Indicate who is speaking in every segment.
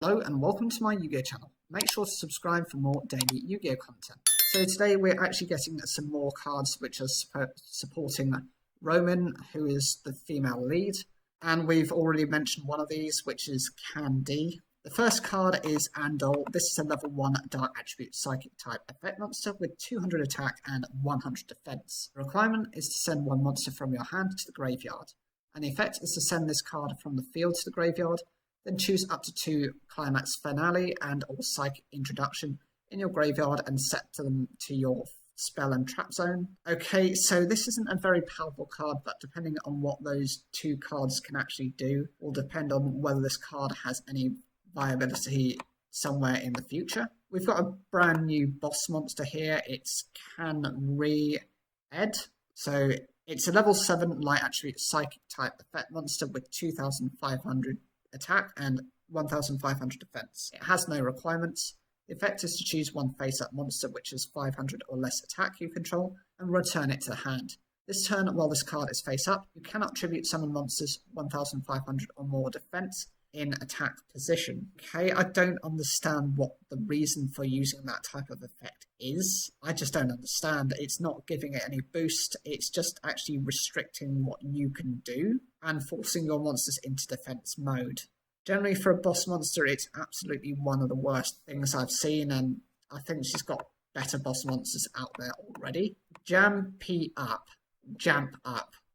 Speaker 1: Hello and welcome to my Yu-Gi-Oh channel. Make sure to subscribe for more daily Yu-Gi-Oh content. So today we're actually getting some more cards which are supporting Roman, who is the female lead. And we've already mentioned one of these, which is Candy. The first card is Andal. This is a level 1 Dark Attribute Psychic type effect monster with 200 attack and 100 defense. The requirement is to send one monster from your hand to the graveyard. And the effect is to send this card from the field to the graveyard. Then choose up to 2 Climax Finale and or Psychic Introduction in your graveyard and set them to your spell and trap zone. Okay, so this isn't a very powerful card, but depending on what those 2 cards can actually do will depend on whether this card has any viability somewhere in the future. We've got a brand new boss monster here. It's Canri-Ed. So it's a level 7 Light Attribute Psychic type effect monster with 2,500 attack and 1,500 defense. It has no requirements. The effect is to choose one face-up monster which has 500 or less attack you control and return it to the hand. This turn, while this card is face-up, you cannot tribute summon monsters 1,500 or more defense in attack position. Okay, I don't understand what the reason for using that type of effect is. I just don't understand. It's not giving it any boost. It's just actually restricting what you can do and forcing your monsters into defense mode. Generally, for a boss monster, it's absolutely one of the worst things I've seen, and I think she's got better boss monsters out there already. Jamp Up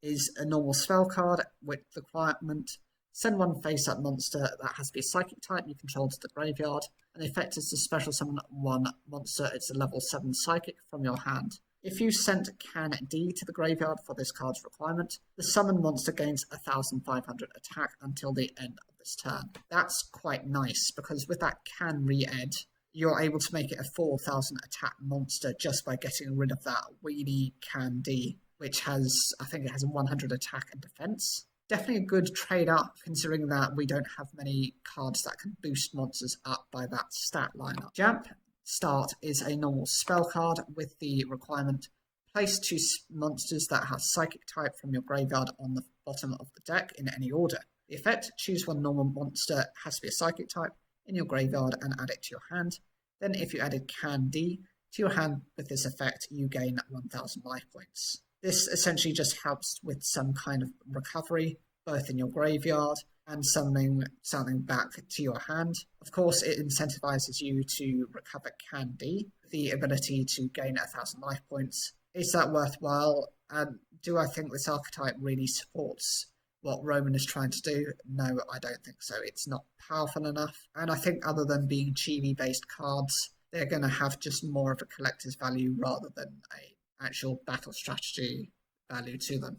Speaker 1: is a normal spell card with the requirement: send one face-up monster that has to be a psychic type you control to the graveyard, and the effect is to special summon one monster. It's a level 7 psychic from your hand. If you sent Candy to the graveyard for this card's requirement, the summoned monster gains 1,500 attack until the end of this turn. That's quite nice, because with that Canri-Ed, you're able to make it a 4,000 attack monster just by getting rid of that weedy Candy, which has, I think it has a 100 attack and defense. Definitely a good trade up, considering that we don't have many cards that can boost monsters up by that stat lineup. Jamp Start is a normal spell card with the requirement: place 2 monsters that have psychic type from your graveyard on the bottom of the deck in any order. The effect: choose one normal monster, has to be a psychic type, in your graveyard and add it to your hand. Then if you added Candy to your hand with this effect, you gain 1,000 life points. This essentially just helps with some kind of recovery, both in your graveyard and summoning something back to your hand. Of course, it incentivizes you to recover Candy, the ability to gain 1,000 life points. Is that worthwhile? And do I think this archetype really supports what Roman is trying to do? No, I don't think so. It's not powerful enough. And I think other than being chibi-based cards, they're going to have just more of a collector's value rather than a actual battle strategy value to them.